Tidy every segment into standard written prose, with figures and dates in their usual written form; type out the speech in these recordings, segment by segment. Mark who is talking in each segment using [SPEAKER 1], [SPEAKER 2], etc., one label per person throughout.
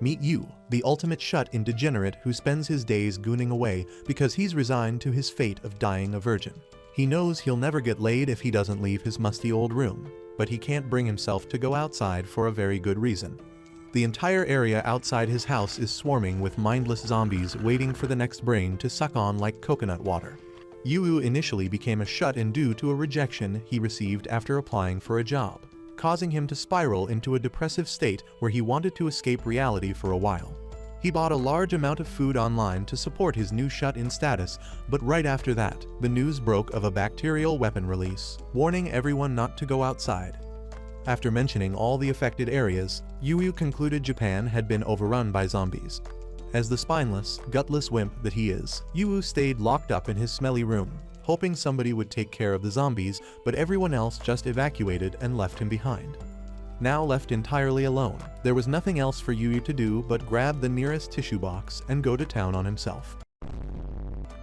[SPEAKER 1] Meet Yu, the ultimate shut-in degenerate who spends his days gooning away because he's resigned to his fate of dying a virgin. He knows he'll never get laid if he doesn't leave his musty old room, but he can't bring himself to go outside for a very good reason. The entire area outside his house is swarming with mindless zombies waiting for the next brain to suck on like coconut water. Yu initially became a shut-in due to a rejection he received after applying for a job, causing him to spiral into a depressive state where he wanted to escape reality for a while. He bought a large amount of food online to support his new shut-in status, but right after that, the news broke of a bacterial weapon release, warning everyone not to go outside. After mentioning all the affected areas, Yu concluded Japan had been overrun by zombies. As the spineless, gutless wimp that he is, Yu stayed locked up in his smelly room, hoping somebody would take care of the zombies, but everyone else just evacuated and left him behind. Now left entirely alone, there was nothing else for Yu to do but grab the nearest tissue box and go to town on himself.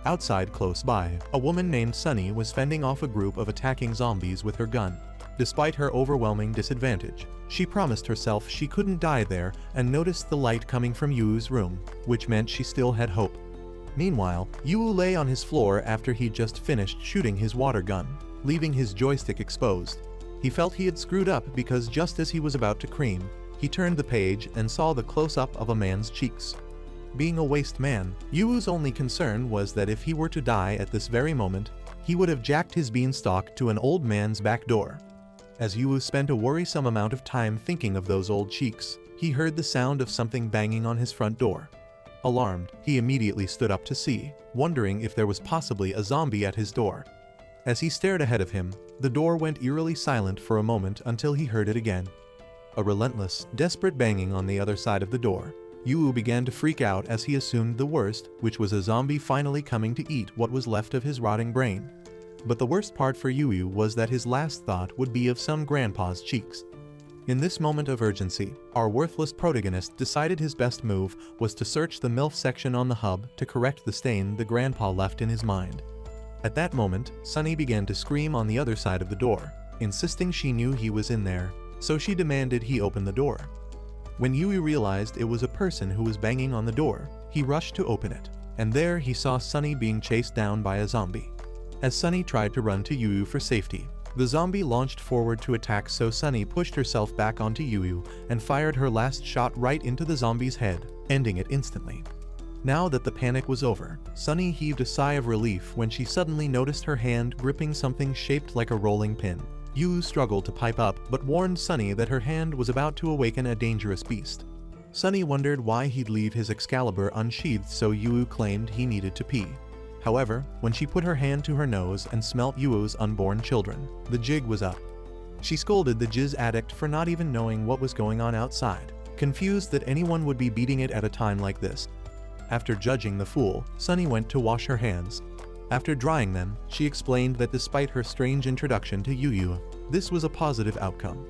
[SPEAKER 1] Outside close by, a woman named Sunny was fending off a group of attacking zombies with her gun. Despite her overwhelming disadvantage, she promised herself she couldn't die there and noticed the light coming from Yu's room, which meant she still had hope. Meanwhile, Yu lay on his floor after he'd just finished shooting his water gun, leaving his joystick exposed. He felt he had screwed up because just as he was about to cream, he turned the page and saw the close-up of a man's cheeks. Being a waste man, Yu's only concern was that if he were to die at this very moment, he would have jacked his beanstalk to an old man's back door. As Yu spent a worrisome amount of time thinking of those old cheeks, he heard the sound of something banging on his front door. Alarmed, he immediately stood up to see, wondering if there was possibly a zombie at his door. As he stared ahead of him, the door went eerily silent for a moment until he heard it again. A relentless, desperate banging on the other side of the door. Yu began to freak out as he assumed the worst, which was a zombie finally coming to eat what was left of his rotting brain. But the worst part for Yu was that his last thought would be of some grandpa's cheeks. In this moment of urgency, our worthless protagonist decided his best move was to search the MILF section on the hub to correct the stain the grandpa left in his mind. At that moment, Sunny began to scream on the other side of the door, insisting she knew he was in there, so she demanded he open the door. When Yu realized it was a person who was banging on the door, he rushed to open it, and there he saw Sunny being chased down by a zombie. As Sunny tried to run to Yu for safety, the zombie launched forward to attack, so Sunny pushed herself back onto Yu and fired her last shot right into the zombie's head, ending it instantly. Now that the panic was over, Sunny heaved a sigh of relief when she suddenly noticed her hand gripping something shaped like a rolling pin. Yu struggled to pipe up but warned Sunny that her hand was about to awaken a dangerous beast. Sunny wondered why he'd leave his Excalibur unsheathed, so Yu claimed he needed to pee. However, when she put her hand to her nose and smelt Yu's unborn children, the jig was up. She scolded the jizz addict for not even knowing what was going on outside, confused that anyone would be beating it at a time like this. After judging the fool, Sunny went to wash her hands. After drying them, she explained that despite her strange introduction to Yu, this was a positive outcome.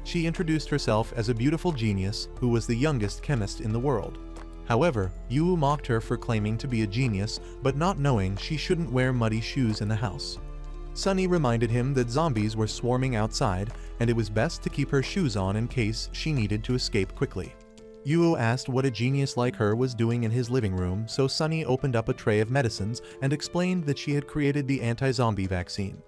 [SPEAKER 1] She introduced herself as a beautiful genius who was the youngest chemist in the world. However, Yu mocked her for claiming to be a genius but not knowing she shouldn't wear muddy shoes in the house. Sunny reminded him that zombies were swarming outside and it was best to keep her shoes on in case she needed to escape quickly. Yu asked what a genius like her was doing in his living room, so Sunny opened up a tray of medicines and explained that she had created the anti-zombie vaccine.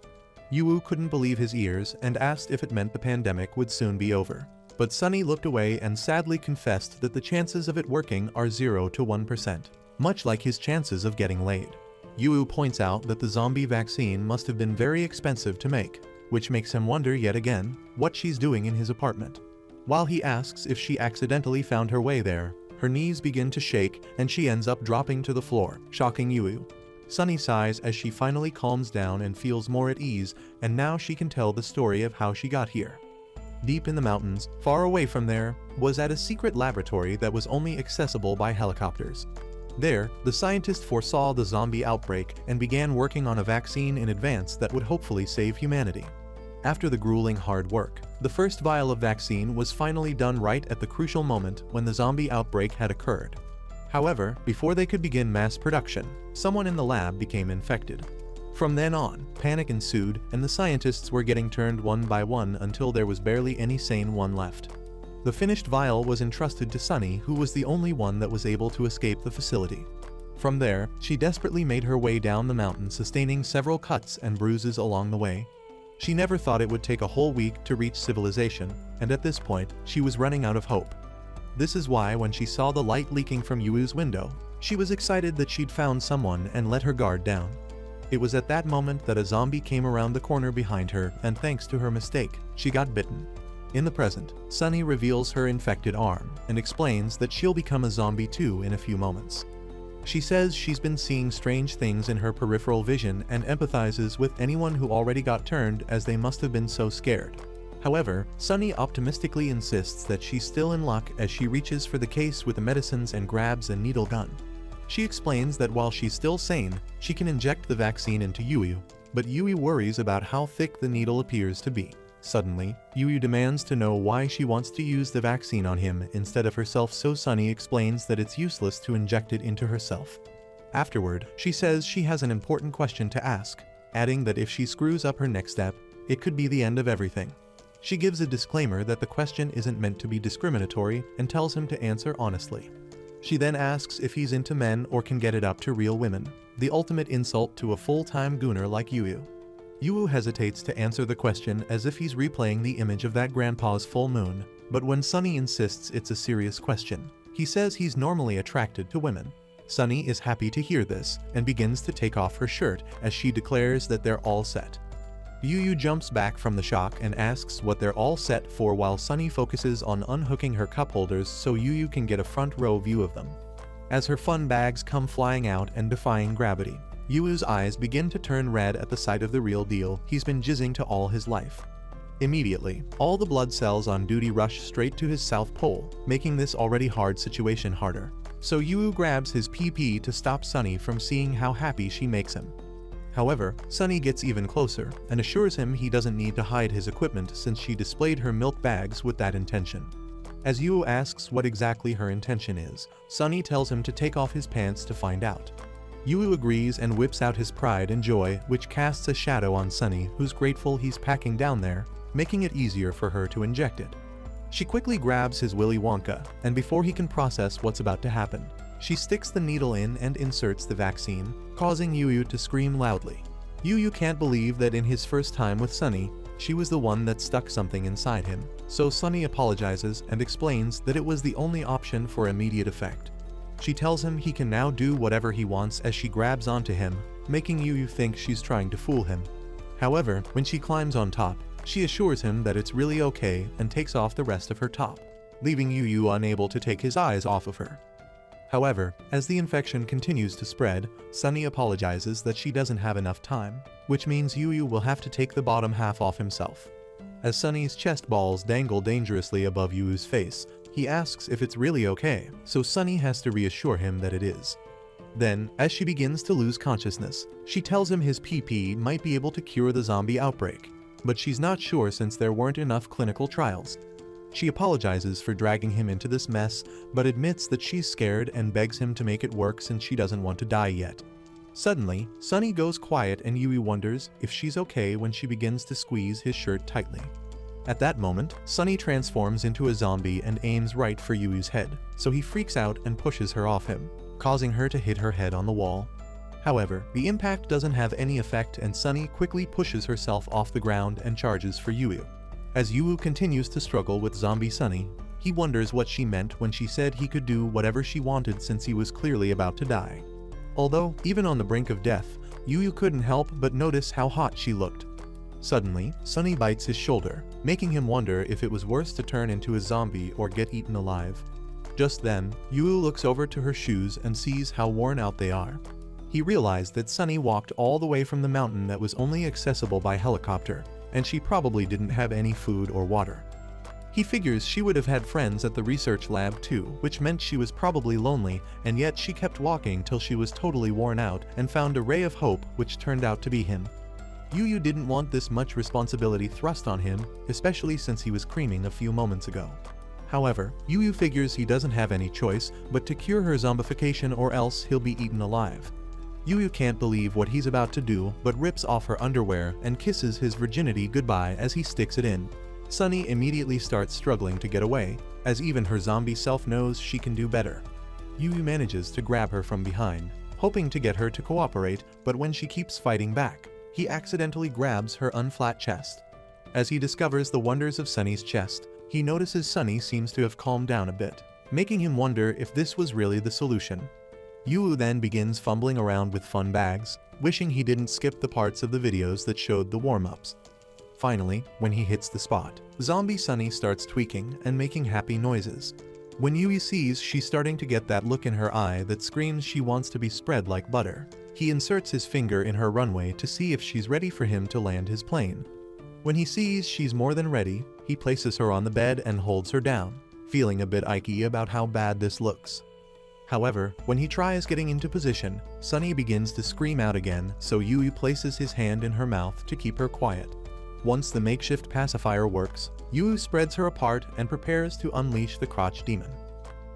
[SPEAKER 1] Yu couldn't believe his ears and asked if it meant the pandemic would soon be over. But Sunny looked away and sadly confessed that the chances of it working are 0 to 1%, much like his chances of getting laid. Yu points out that the zombie vaccine must have been very expensive to make, which makes him wonder yet again what she's doing in his apartment. While he asks if she accidentally found her way there, her knees begin to shake and she ends up dropping to the floor, shocking Yu. Sunny sighs as she finally calms down and feels more at ease, and now she can tell the story of how she got here. Deep in the mountains, far away from there, was at a secret laboratory that was only accessible by helicopters. There, the scientist foresaw the zombie outbreak and began working on a vaccine in advance that would hopefully save humanity. After the grueling hard work, the first vial of vaccine was finally done right at the crucial moment when the zombie outbreak had occurred. However, before they could begin mass production, someone in the lab became infected. From then on, panic ensued and the scientists were getting turned one by one until there was barely any sane one left. The finished vial was entrusted to Sunny, who was the only one that was able to escape the facility. From there, she desperately made her way down the mountain, sustaining several cuts and bruises along the way. She never thought it would take a whole week to reach civilization, and at this point, she was running out of hope. This is why when she saw the light leaking from Yuu's window, she was excited that she'd found someone and let her guard down. It was at that moment that a zombie came around the corner behind her, and thanks to her mistake, she got bitten. In the present, Sunny reveals her infected arm and explains that she'll become a zombie too in a few moments. She says she's been seeing strange things in her peripheral vision and empathizes with anyone who already got turned, as they must have been so scared. However, Sunny optimistically insists that she's still in luck as she reaches for the case with the medicines and grabs a needle gun. She explains that while she's still sane, she can inject the vaccine into Yuu, but Yuu worries about how thick the needle appears to be. Suddenly, Yuu demands to know why she wants to use the vaccine on him instead of herself, so Sunny explains that it's useless to inject it into herself. Afterward, she says she has an important question to ask, adding that if she screws up her next step, it could be the end of everything. She gives a disclaimer that the question isn't meant to be discriminatory and tells him to answer honestly. She then asks if he's into men or can get it up to real women, the ultimate insult to a full-time gooner like Yuu. Yuu hesitates to answer the question as if he's replaying the image of that grandpa's full moon, but when Sunny insists it's a serious question, he says he's normally attracted to women. Sunny is happy to hear this and begins to take off her shirt as she declares that they're all set. Yuu jumps back from the shock and asks what they're all set for while Sunny focuses on unhooking her cup holders so Yuu can get a front row view of them. As her fun bags come flying out and defying gravity, Yuu's eyes begin to turn red at the sight of the real deal he's been jizzing to all his life. Immediately, all the blood cells on duty rush straight to his south pole, making this already hard situation harder. So Yuu grabs his PP to stop Sunny from seeing how happy she makes him. However, Sunny gets even closer and assures him he doesn't need to hide his equipment since she displayed her milk bags with that intention. As Yuu asks what exactly her intention is, Sunny tells him to take off his pants to find out. Yuu agrees and whips out his pride and joy, which casts a shadow on Sunny, who's grateful he's packing down there, making it easier for her to inject it. She quickly grabs his Willy Wonka, and before he can process what's about to happen, she sticks the needle in and inserts the vaccine, causing Yuu to scream loudly. Yuu can't believe that in his first time with Sunny, she was the one that stuck something inside him, so Sunny apologizes and explains that it was the only option for immediate effect. She tells him he can now do whatever he wants as she grabs onto him, making Yuu think she's trying to fool him. However, when she climbs on top, she assures him that it's really okay and takes off the rest of her top, leaving Yuu unable to take his eyes off of her. However, as the infection continues to spread, Sunny apologizes that she doesn't have enough time, which means Yuu will have to take the bottom half off himself. As Sunny's chest balls dangle dangerously above Yuu's face, he asks if it's really okay, so Sunny has to reassure him that it is. Then, as she begins to lose consciousness, she tells him his PP might be able to cure the zombie outbreak, but she's not sure since there weren't enough clinical trials. She apologizes for dragging him into this mess, but admits that she's scared and begs him to make it work since she doesn't want to die yet. Suddenly, Sunny goes quiet and Yuu wonders if she's okay when she begins to squeeze his shirt tightly. At that moment, Sunny transforms into a zombie and aims right for Yuu's head, so he freaks out and pushes her off him, causing her to hit her head on the wall. However, the impact doesn't have any effect and Sunny quickly pushes herself off the ground and charges for Yuu. As Yuu continues to struggle with zombie Sunny, he wonders what she meant when she said he could do whatever she wanted since he was clearly about to die. Although, even on the brink of death, Yuu couldn't help but notice how hot she looked. Suddenly, Sunny bites his shoulder, making him wonder if it was worse to turn into a zombie or get eaten alive. Just then, Yuu looks over to her shoes and sees how worn out they are. He realized that Sunny walked all the way from the mountain that was only accessible by helicopter, and she probably didn't have any food or water. He figures she would have had friends at the research lab too, which meant she was probably lonely, and yet she kept walking till she was totally worn out and found a ray of hope, which turned out to be him. Yuu didn't want this much responsibility thrust on him, especially since he was creaming a few moments ago. However, Yuu figures he doesn't have any choice but to cure her zombification or else he'll be eaten alive. Yuu can't believe what he's about to do but rips off her underwear and kisses his virginity goodbye as he sticks it in. Sunny immediately starts struggling to get away, as even her zombie self knows she can do better. Yuu manages to grab her from behind, hoping to get her to cooperate, but when she keeps fighting back, he accidentally grabs her unflat chest. As he discovers the wonders of Sunny's chest, he notices Sunny seems to have calmed down a bit, making him wonder if this was really the solution. Yuu then begins fumbling around with fun bags, wishing he didn't skip the parts of the videos that showed the warm-ups. Finally, when he hits the spot, zombie Sunny starts tweaking and making happy noises. When Yui sees she's starting to get that look in her eye that screams she wants to be spread like butter, he inserts his finger in her runway to see if she's ready for him to land his plane. When he sees she's more than ready, he places her on the bed and holds her down, feeling a bit icky about how bad this looks. However, when he tries getting into position, Sunny begins to scream out again, so Yui places his hand in her mouth to keep her quiet. Once the makeshift pacifier works, Yuu spreads her apart and prepares to unleash the crotch demon.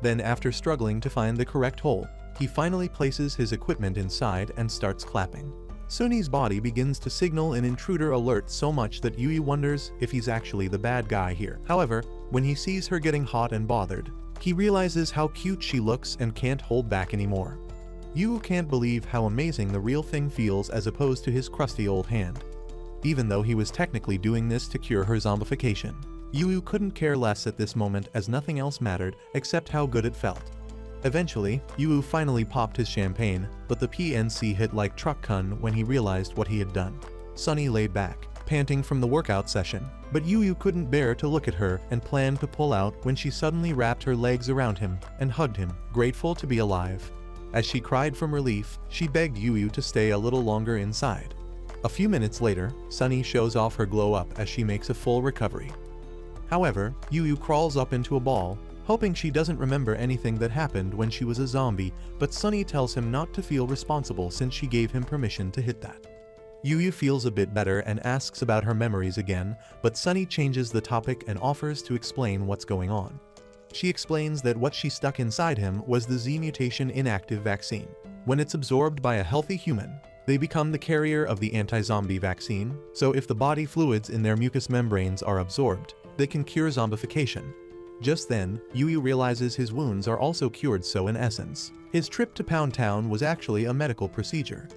[SPEAKER 1] Then, after struggling to find the correct hole, he finally places his equipment inside and starts clapping. Sunny's body begins to signal an intruder alert so much that Yui wonders if he's actually the bad guy here. However, when he sees her getting hot and bothered, he realizes how cute she looks and can't hold back anymore. Yuu can't believe how amazing the real thing feels as opposed to his crusty old hand. Even though he was technically doing this to cure her zombification, Yuu couldn't care less at this moment as nothing else mattered except how good it felt. Eventually, Yuu finally popped his champagne, but the PNC hit like truck kun when he realized what he had done. Sunny laid back, panting from the workout session, but Yuu couldn't bear to look at her and planned to pull out when she suddenly wrapped her legs around him and hugged him, grateful to be alive. As she cried from relief, she begged Yuu to stay a little longer inside. A few minutes later, Sunny shows off her glow-up as she makes a full recovery. However, Yuu crawls up into a ball, hoping she doesn't remember anything that happened when she was a zombie, but Sunny tells him not to feel responsible since she gave him permission to hit that. Yuu feels a bit better and asks about her memories again, but Sunny changes the topic and offers to explain what's going on. She explains that what she stuck inside him was the Z mutation inactive vaccine. When it's absorbed by a healthy human, they become the carrier of the anti-zombie vaccine, so if the body fluids in their mucous membranes are absorbed, they can cure zombification. Just then, Yui realizes his wounds are also cured, so in essence, his trip to Pound Town was actually a medical procedure.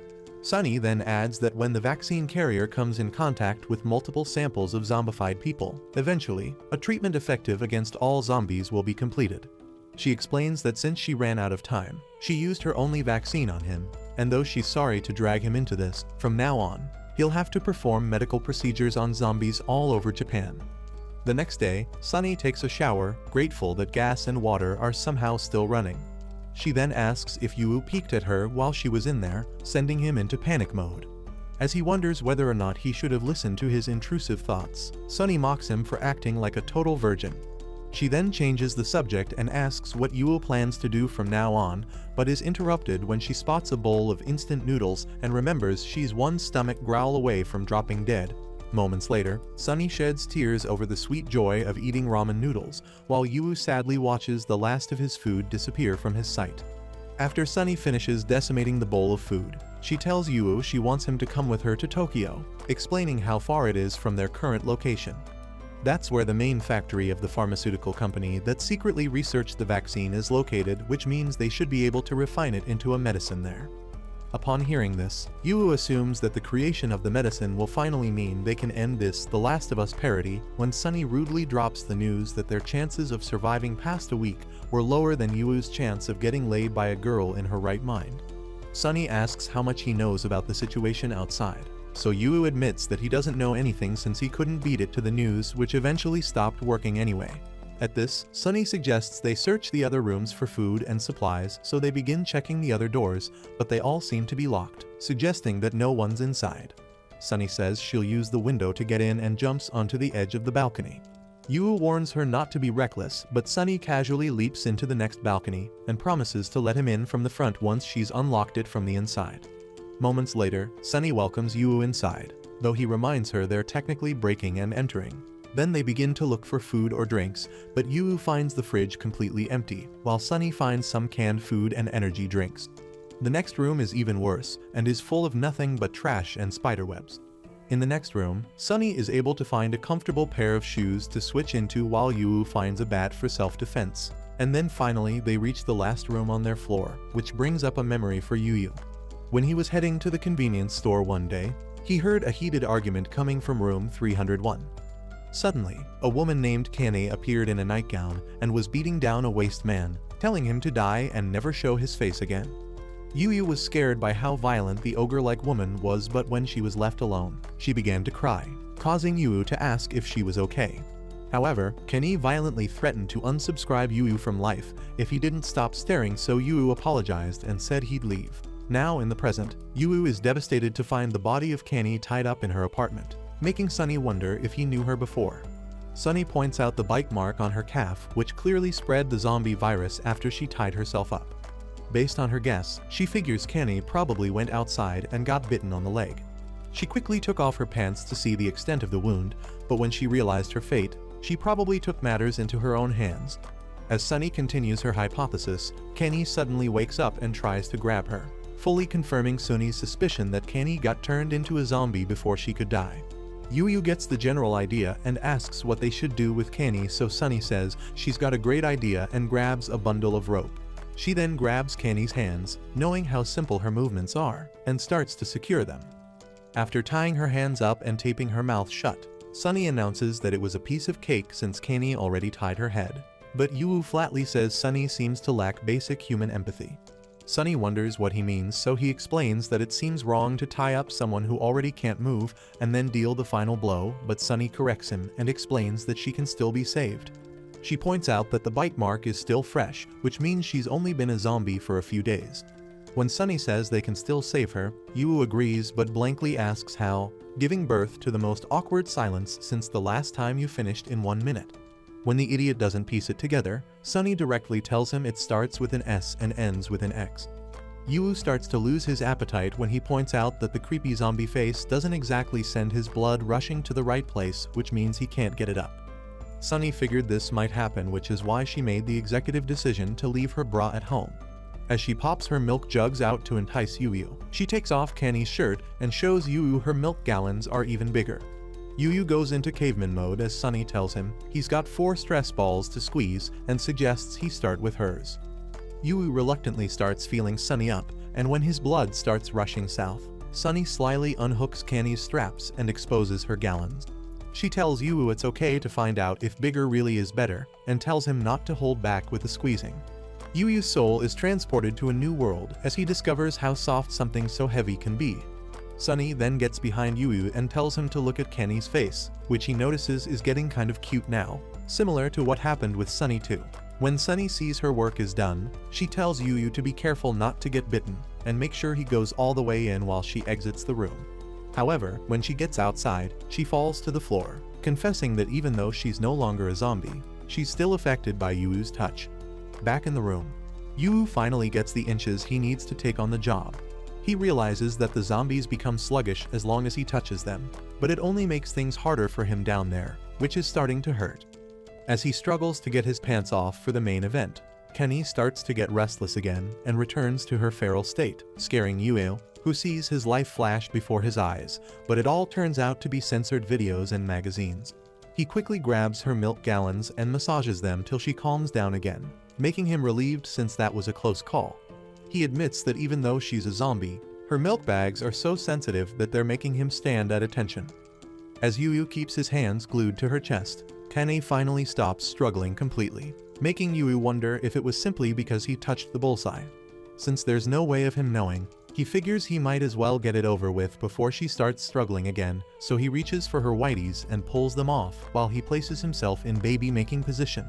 [SPEAKER 1] Sunny then adds that when the vaccine carrier comes in contact with multiple samples of zombified people, eventually, a treatment effective against all zombies will be completed. She explains that since she ran out of time, she used her only vaccine on him, and though she's sorry to drag him into this, from now on, he'll have to perform medical procedures on zombies all over Japan. The next day, Sunny takes a shower, grateful that gas and water are somehow still running. She then asks if Yuu peeked at her while she was in there, sending him into panic mode. As he wonders whether or not he should have listened to his intrusive thoughts, Sunny mocks him for acting like a total virgin. She then changes the subject and asks what Yuu plans to do from now on, but is interrupted when she spots a bowl of instant noodles and remembers she's one stomach growl away from dropping dead. Moments later, Sunny sheds tears over the sweet joy of eating ramen noodles, while Yuu sadly watches the last of his food disappear from his sight. After Sunny finishes decimating the bowl of food, she tells Yuu she wants him to come with her to Tokyo, explaining how far it is from their current location. That's where the main factory of the pharmaceutical company that secretly researched the vaccine is located, which means they should be able to refine it into a medicine there. Upon hearing this, Yuu assumes that the creation of the medicine will finally mean they can end this The Last of Us parody when Sunny rudely drops the news that their chances of surviving past a week were lower than Yuu's chance of getting laid by a girl in her right mind. Sunny asks how much he knows about the situation outside, so Yuu admits that he doesn't know anything since he couldn't beat it to the news, which eventually stopped working anyway. At this, Sunny suggests they search the other rooms for food and supplies, so they begin checking the other doors, but they all seem to be locked, suggesting that no one's inside. Sunny says she'll use the window to get in and jumps onto the edge of the balcony. Yuu warns her not to be reckless, but Sunny casually leaps into the next balcony and promises to let him in from the front once she's unlocked it from the inside. Moments later, Sunny welcomes Yuu inside, though he reminds her they're technically breaking and entering. Then they begin to look for food or drinks, but Yuu finds the fridge completely empty, while Sunny finds some canned food and energy drinks. The next room is even worse, and is full of nothing but trash and spiderwebs. In the next room, Sunny is able to find a comfortable pair of shoes to switch into while Yu finds a bat for self-defense. And then finally they reach the last room on their floor, which brings up a memory for Yu. When he was heading to the convenience store one day, he heard a heated argument coming from room 301. Suddenly, a woman named Kenny appeared in a nightgown and was beating down a waste man, telling him to die and never show his face again. Yu was scared by how violent the ogre-like woman was, but when she was left alone, she began to cry, causing Yu to ask if she was okay. However, Kenny violently threatened to unsubscribe Yu from life if he didn't stop staring, so Yu apologized and said he'd leave. Now in the present, Yu is devastated to find the body of Kenny tied up in her apartment, making Sunny wonder if he knew her before. Sunny points out the bite mark on her calf, which clearly spread the zombie virus after she tied herself up. Based on her guess, she figures Kenny probably went outside and got bitten on the leg. She quickly took off her pants to see the extent of the wound, but when she realized her fate, she probably took matters into her own hands. As Sunny continues her hypothesis, Kenny suddenly wakes up and tries to grab her, fully confirming Sunny's suspicion that Kenny got turned into a zombie before she could die. Yu gets the general idea and asks what they should do with Kenny, so Sunny says she's got a great idea and grabs a bundle of rope. She then grabs Kenny's hands, knowing how simple her movements are, and starts to secure them. After tying her hands up and taping her mouth shut, Sunny announces that it was a piece of cake since Kenny already tied her head. But Yu flatly says Sunny seems to lack basic human empathy. Sunny wonders what he means, so he explains that it seems wrong to tie up someone who already can't move and then deal the final blow, but Sunny corrects him and explains that she can still be saved. She points out that the bite mark is still fresh, which means she's only been a zombie for a few days. When Sunny says they can still save her, Yu agrees but blankly asks how, giving birth to the most awkward silence since the last time you finished in 1 minute. When the idiot doesn't piece it together, Sunny directly tells him it starts with an S and ends with an X. Yu starts to lose his appetite when he points out that the creepy zombie face doesn't exactly send his blood rushing to the right place, which means he can't get it up. Sunny figured this might happen, which is why she made the executive decision to leave her bra at home. As she pops her milk jugs out to entice Yu, she takes off Kenny's shirt and shows Yu her milk gallons are even bigger. Yu goes into caveman mode as Sunny tells him he's got 4 stress balls to squeeze and suggests he start with hers. Yu reluctantly starts feeling Sunny up, and when his blood starts rushing south, Sunny slyly unhooks Kenny's straps and exposes her gallons. She tells Yu it's okay to find out if bigger really is better, and tells him not to hold back with the squeezing. Yu's soul is transported to a new world as he discovers how soft something so heavy can be. Sunny then gets behind Yu and tells him to look at Kenny's face, which he notices is getting kind of cute now, similar to what happened with Sunny too. When Sunny sees her work is done, she tells Yu to be careful not to get bitten, and make sure he goes all the way in while she exits the room. However, when she gets outside, she falls to the floor, confessing that even though she's no longer a zombie, she's still affected by Yu's touch. Back in the room, Yu finally gets the inches he needs to take on the job. He realizes that the zombies become sluggish as long as he touches them, but it only makes things harder for him down there, which is starting to hurt. As he struggles to get his pants off for the main event, Kenny starts to get restless again and returns to her feral state, scaring Yu, who sees his life flash before his eyes, but it all turns out to be censored videos and magazines. He quickly grabs her milk gallons and massages them till she calms down again, making him relieved since that was a close call. He admits that even though she's a zombie, her milk bags are so sensitive that they're making him stand at attention. As Yu keeps his hands glued to her chest, Kenny finally stops struggling completely, making Yu wonder if it was simply because he touched the bullseye. Since there's no way of him knowing, he figures he might as well get it over with before she starts struggling again, so he reaches for her whities and pulls them off while he places himself in baby-making position.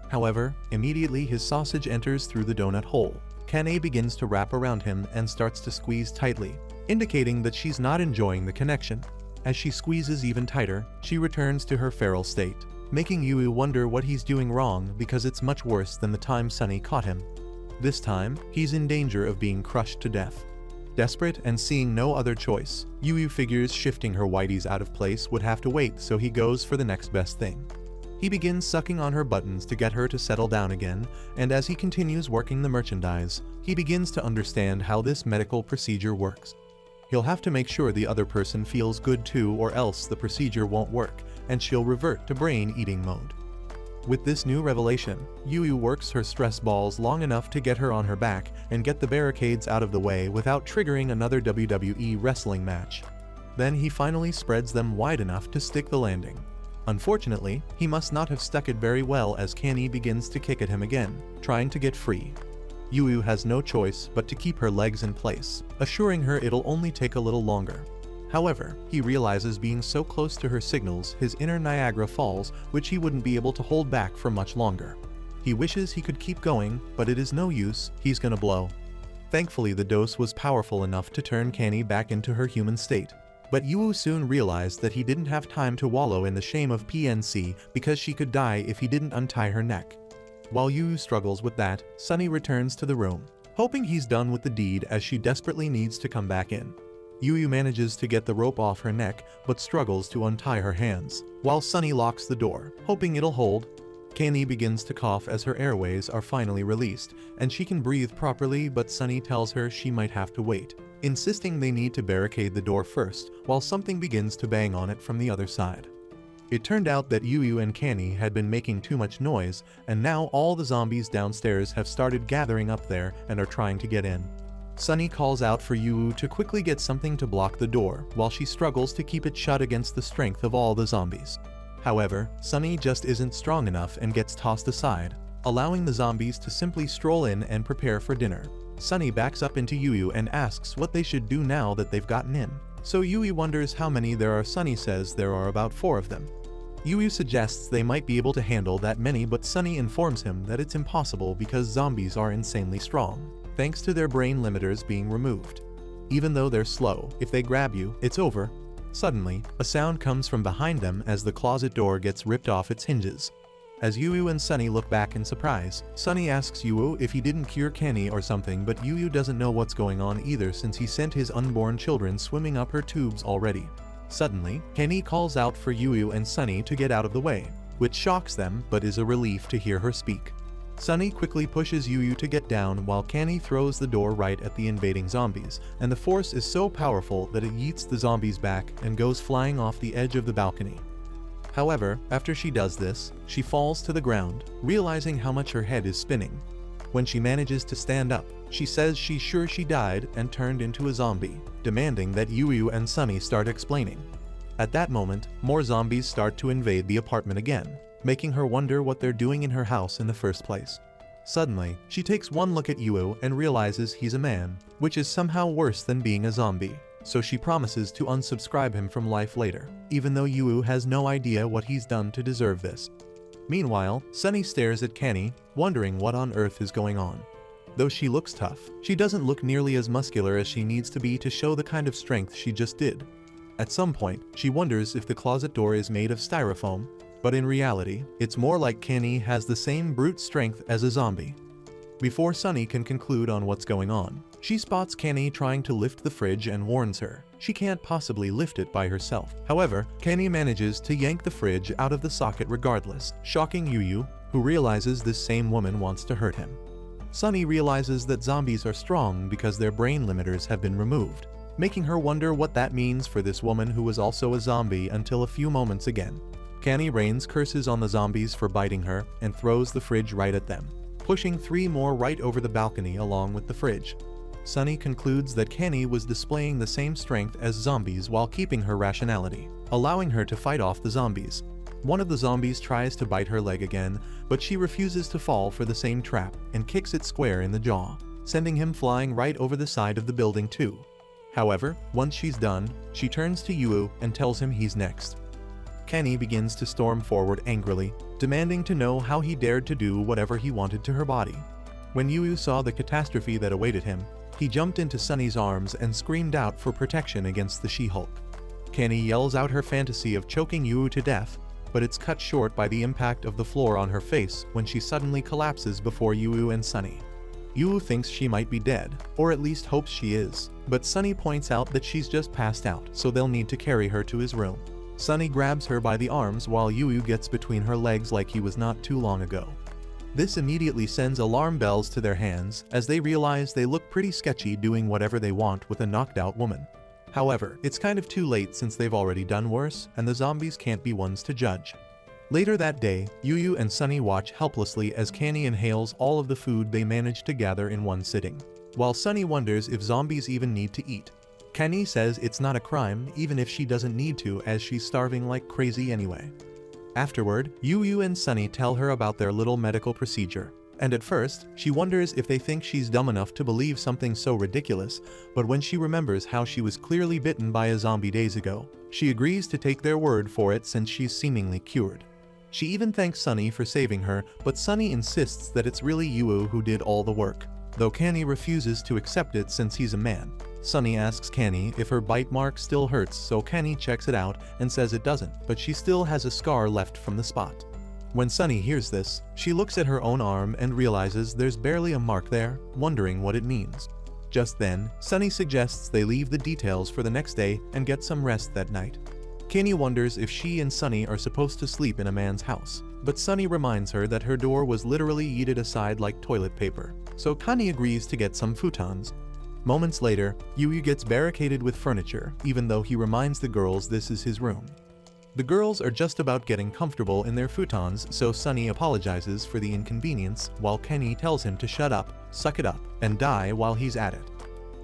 [SPEAKER 1] However, immediately his sausage enters through the donut hole. Kenny begins to wrap around him and starts to squeeze tightly, indicating that she's not enjoying the connection. As she squeezes even tighter, she returns to her feral state, making Yu wonder what he's doing wrong because it's much worse than the time Sunny caught him. This time, he's in danger of being crushed to death. Desperate and seeing no other choice, Yu figures shifting her whities out of place would have to wait, so he goes for the next best thing. He begins sucking on her buttons to get her to settle down again, and as he continues working the merchandise, he begins to understand how this medical procedure works. He'll have to make sure the other person feels good too, or else the procedure won't work, and she'll revert to brain-eating mode. With this new revelation, Yu works her stress balls long enough to get her on her back and get the barricades out of the way without triggering another WWE wrestling match. Then he finally spreads them wide enough to stick the landing. Unfortunately, he must not have stuck it very well as Kenny begins to kick at him again, trying to get free. Yu has no choice but to keep her legs in place, assuring her it'll only take a little longer. However, he realizes being so close to her signals his inner Niagara Falls, which he wouldn't be able to hold back for much longer. He wishes he could keep going, but it is no use, he's gonna blow. Thankfully, the dose was powerful enough to turn Kenny back into her human state. But Yu soon realized that he didn't have time to wallow in the shame of PNC because she could die if he didn't untie her neck. While Yu struggles with that, Sunny returns to the room, hoping he's done with the deed as she desperately needs to come back in. Yu manages to get the rope off her neck but struggles to untie her hands, while Sunny locks the door, hoping it'll hold. Kenny begins to cough as her airways are finally released, and she can breathe properly, but Sunny tells her she might have to wait, insisting they need to barricade the door first, while something begins to bang on it from the other side. It turned out that Yu and Kenny had been making too much noise, and now all the zombies downstairs have started gathering up there and are trying to get in. Sunny calls out for Yu to quickly get something to block the door, while she struggles to keep it shut against the strength of all the zombies. However, Sunny just isn't strong enough and gets tossed aside, allowing the zombies to simply stroll in and prepare for dinner. Sunny backs up into Yu and asks what they should do now that they've gotten in. So Yu wonders how many there are. Sunny says there are about 4 of them. Yu suggests they might be able to handle that many, but Sunny informs him that it's impossible because zombies are insanely strong, thanks to their brain limiters being removed. Even though they're slow, if they grab you, it's over. Suddenly, a sound comes from behind them as the closet door gets ripped off its hinges. As Yu and Sunny look back in surprise, Sunny asks Yu if he didn't cure Kenny or something, but Yu doesn't know what's going on either since he sent his unborn children swimming up her tubes already. Suddenly, Kenny calls out for Yu and Sunny to get out of the way, which shocks them but is a relief to hear her speak. Sunny quickly pushes Yu to get down while Kenny throws the door right at the invading zombies, and the force is so powerful that it yeets the zombies back and goes flying off the edge of the balcony. However, after she does this, she falls to the ground, realizing how much her head is spinning. When she manages to stand up, she says she's sure she died and turned into a zombie, demanding that Yu and Sunny start explaining. At that moment, more zombies start to invade the apartment again, making her wonder what they're doing in her house in the first place. Suddenly, she takes one look at Yu and realizes he's a man, which is somehow worse than being a zombie, so she promises to unsubscribe him from life later, even though Yu has no idea what he's done to deserve this. Meanwhile, Sunny stares at Kenny, wondering what on earth is going on. Though she looks tough, she doesn't look nearly as muscular as she needs to be to show the kind of strength she just did. At some point, she wonders if the closet door is made of styrofoam, but in reality, it's more like Kenny has the same brute strength as a zombie. Before Sunny can conclude on what's going on, she spots Kenny trying to lift the fridge and warns her she can't possibly lift it by herself. However, Kenny manages to yank the fridge out of the socket regardless, shocking Yu, who realizes this same woman wants to hurt him. Sunny realizes that zombies are strong because their brain limiters have been removed, making her wonder what that means for this woman who was also a zombie until a few moments again. Kenny rains curses on the zombies for biting her and throws the fridge right at them, pushing 3 more right over the balcony along with the fridge. Sunny concludes that Kenny was displaying the same strength as zombies while keeping her rationality, allowing her to fight off the zombies. One of the zombies tries to bite her leg again, but she refuses to fall for the same trap and kicks it square in the jaw, sending him flying right over the side of the building too. However, once she's done, she turns to Yu and tells him he's next. Kenny begins to storm forward angrily, demanding to know how he dared to do whatever he wanted to her body. When Yu saw the catastrophe that awaited him, he jumped into Sunny's arms and screamed out for protection against the She-Hulk. Kenny yells out her fantasy of choking Yu to death, but it's cut short by the impact of the floor on her face when she suddenly collapses before Yu and Sunny. Yu thinks she might be dead, or at least hopes she is, but Sunny points out that she's just passed out, so they'll need to carry her to his room. Sunny grabs her by the arms while Yu gets between her legs like he was not too long ago. This immediately sends alarm bells to their hands as they realize they look pretty sketchy doing whatever they want with a knocked out woman. However, it's kind of too late since they've already done worse, and the zombies can't be ones to judge. Later that day, Yu and Sunny watch helplessly as Kenny inhales all of the food they managed to gather in one sitting. While Sunny wonders if zombies even need to eat. Kenny says it's not a crime even if she doesn't need to, as she's starving like crazy anyway. Afterward, Yu and Sunny tell her about their little medical procedure. And at first, she wonders if they think she's dumb enough to believe something so ridiculous, but when she remembers how she was clearly bitten by a zombie days ago, she agrees to take their word for it since she's seemingly cured. She even thanks Sunny for saving her, but Sunny insists that it's really Yu who did all the work, though Kenny refuses to accept it since he's a man. Sunny asks Kenny if her bite mark still hurts, so Kenny checks it out and says it doesn't, but she still has a scar left from the spot. When Sunny hears this, she looks at her own arm and realizes there's barely a mark there, wondering what it means. Just then, Sunny suggests they leave the details for the next day and get some rest that night. Kenny wonders if she and Sunny are supposed to sleep in a man's house, but Sunny reminds her that her door was literally yeeted aside like toilet paper, so Kenny agrees to get some futons. Moments later, Yu gets barricaded with furniture, even though he reminds the girls this is his room. The girls are just about getting comfortable in their futons, so Sunny apologizes for the inconvenience while Kenny tells him to shut up, suck it up, and die while he's at it.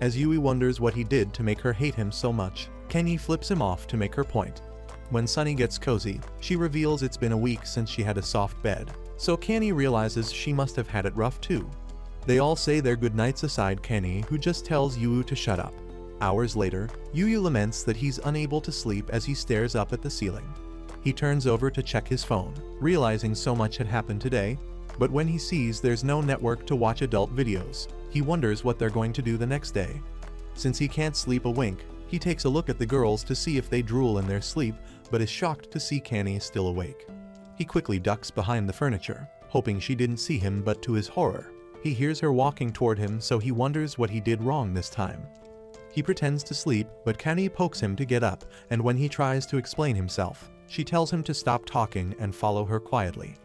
[SPEAKER 1] As Yu wonders what he did to make her hate him so much, Kenny flips him off to make her point. When Sunny gets cozy, she reveals it's been a week since she had a soft bed, so Kenny realizes she must have had it rough too. They all say their goodnights aside Kenny, who just tells Yu to shut up. Hours later, Yu laments that he's unable to sleep as he stares up at the ceiling. He turns over to check his phone, realizing so much had happened today, but when he sees there's no network to watch adult videos, he wonders what they're going to do the next day. Since he can't sleep a wink, he takes a look at the girls to see if they drool in their sleep, but is shocked to see Kenny still awake. He quickly ducks behind the furniture, hoping she didn't see him, but to his horror, he hears her walking toward him, so he wonders what he did wrong this time. He pretends to sleep, but Kenny pokes him to get up, and when he tries to explain himself, she tells him to stop talking and follow her quietly.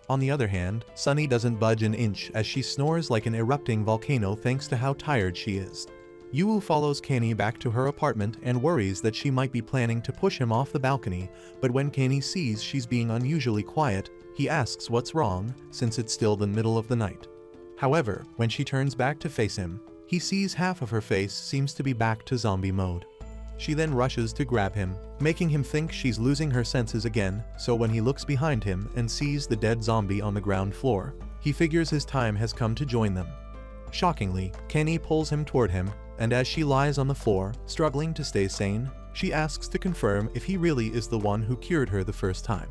[SPEAKER 1] On the other hand, Sunny doesn't budge an inch as she snores like an erupting volcano thanks to how tired she is. Yu follows Kenny back to her apartment and worries that she might be planning to push him off the balcony, but when Kenny sees she's being unusually quiet, he asks what's wrong, since it's still the middle of the night. However, when she turns back to face him, he sees half of her face seems to be back to zombie mode. She then rushes to grab him, making him think she's losing her senses again, so when he looks behind him and sees the dead zombie on the ground floor, he figures his time has come to join them. Shockingly, Kenny pulls him toward him, and as she lies on the floor, struggling to stay sane, she asks to confirm if he really is the one who cured her the first time.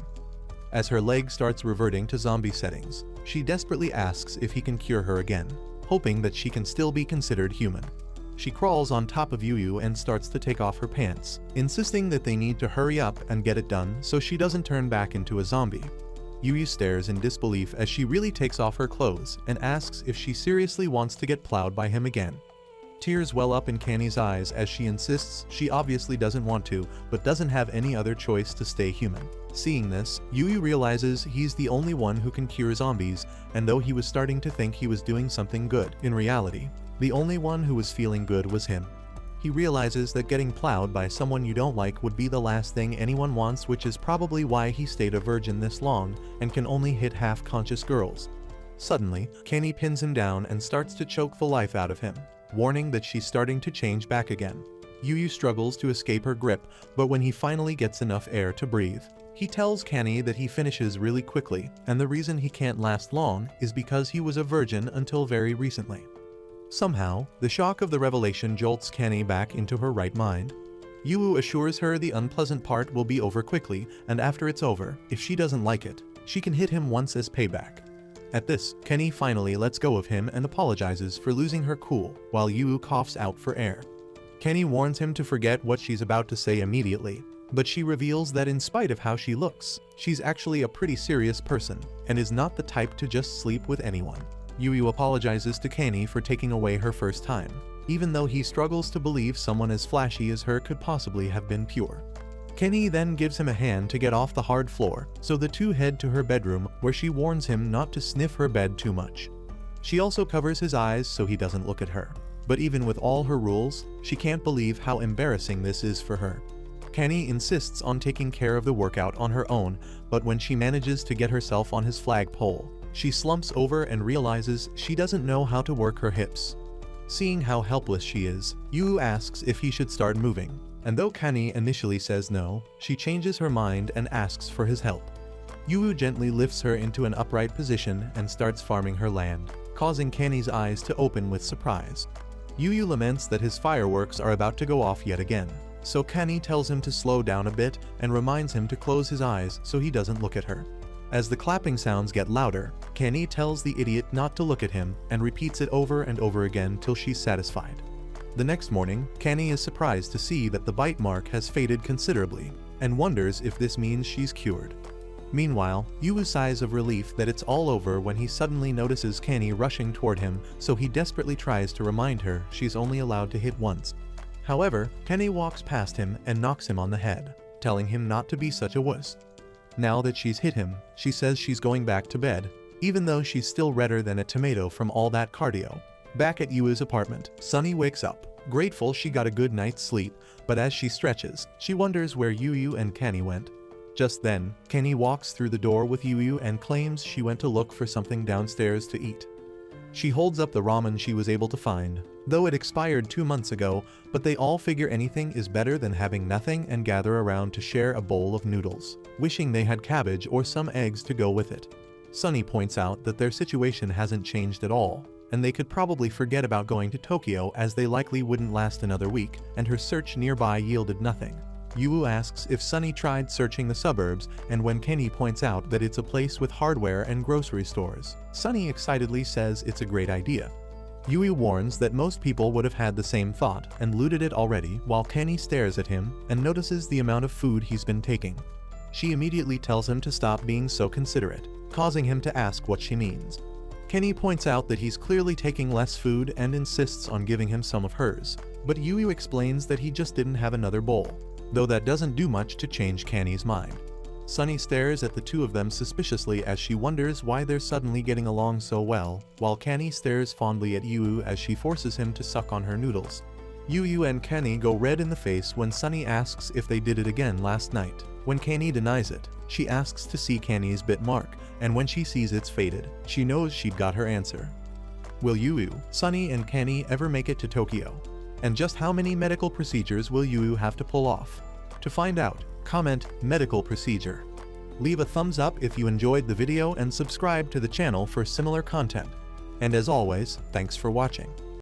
[SPEAKER 1] As her leg starts reverting to zombie settings, she desperately asks if he can cure her again, hoping that she can still be considered human. She crawls on top of Yu and starts to take off her pants, insisting that they need to hurry up and get it done so she doesn't turn back into a zombie. Yu stares in disbelief as she really takes off her clothes and asks if she seriously wants to get plowed by him again. Tears well up in Kenny's eyes as she insists she obviously doesn't want to, but doesn't have any other choice to stay human. Seeing this, Yu realizes he's the only one who can cure zombies, and though he was starting to think he was doing something good, in reality, the only one who was feeling good was him. He realizes that getting plowed by someone you don't like would be the last thing anyone wants, which is probably why he stayed a virgin this long and can only hit half-conscious girls. Suddenly, Kenny pins him down and starts to choke the life out of him, warning that she's starting to change back again. Yu struggles to escape her grip, but when he finally gets enough air to breathe, he tells Kenny that he finishes really quickly, and the reason he can't last long is because he was a virgin until very recently. Somehow, the shock of the revelation jolts Kenny back into her right mind. Yu assures her the unpleasant part will be over quickly, and after it's over, if she doesn't like it, she can hit him once as payback. At this, Kenny finally lets go of him and apologizes for losing her cool, while Yu coughs out for air. Kenny warns him to forget what she's about to say immediately, but she reveals that in spite of how she looks, she's actually a pretty serious person, and is not the type to just sleep with anyone. Yu apologizes to Kenny for taking away her first time, even though he struggles to believe someone as flashy as her could possibly have been pure. Kenny then gives him a hand to get off the hard floor, so the two head to her bedroom where she warns him not to sniff her bed too much. She also covers his eyes so he doesn't look at her. But even with all her rules, she can't believe how embarrassing this is for her. Kenny insists on taking care of the workout on her own, but when she manages to get herself on his flagpole, she slumps over and realizes she doesn't know how to work her hips. Seeing how helpless she is, Yu asks if he should start moving, and though Kenny initially says no, she changes her mind and asks for his help. Yu gently lifts her into an upright position and starts farming her land, causing Kenny's eyes to open with surprise. Yu laments that his fireworks are about to go off yet again, so Kenny tells him to slow down a bit and reminds him to close his eyes so he doesn't look at her. As the clapping sounds get louder, Kenny tells the idiot not to look at him and repeats it over and over again till she's satisfied. The next morning, Kenny is surprised to see that the bite mark has faded considerably, and wonders if this means she's cured. Meanwhile, Yu sighs of relief that it's all over when he suddenly notices Kenny rushing toward him, so he desperately tries to remind her she's only allowed to hit once. However, Kenny walks past him and knocks him on the head, telling him not to be such a wuss. Now that she's hit him, she says she's going back to bed, even though she's still redder than a tomato from all that cardio. Back at Yu's apartment, Sunny wakes up, grateful she got a good night's sleep, but as she stretches, she wonders where Yu and Kenny went. Just then, Kenny walks through the door with Yu and claims she went to look for something downstairs to eat. She holds up the ramen she was able to find, though it expired 2 months ago, but they all figure anything is better than having nothing and gather around to share a bowl of noodles, wishing they had cabbage or some eggs to go with it. Sunny points out that their situation hasn't changed at all, and they could probably forget about going to Tokyo as they likely wouldn't last another week, and her search nearby yielded nothing. Yu asks if Sunny tried searching the suburbs, and when Kenny points out that it's a place with hardware and grocery stores, Sunny excitedly says it's a great idea. Yu warns that most people would have had the same thought and looted it already, while Kenny stares at him and notices the amount of food he's been taking. She immediately tells him to stop being so considerate, causing him to ask what she means. Kenny points out that he's clearly taking less food and insists on giving him some of hers, but Yu explains that he just didn't have another bowl, though that doesn't do much to change Kenny's mind. Sunny stares at the two of them suspiciously as she wonders why they're suddenly getting along so well, while Kenny stares fondly at Yu as she forces him to suck on her noodles. Yu and Kenny go red in the face when Sunny asks if they did it again last night. When Kenny denies it, she asks to see Kenny's bit mark, and when she sees it's faded, she knows she'd got her answer. Will Yu, Sunny and Kenny ever make it to Tokyo? And just how many medical procedures will Yu have to pull off? To find out, comment medical procedure. Leave a thumbs up if you enjoyed the video and subscribe to the channel for similar content. And as always, thanks for watching.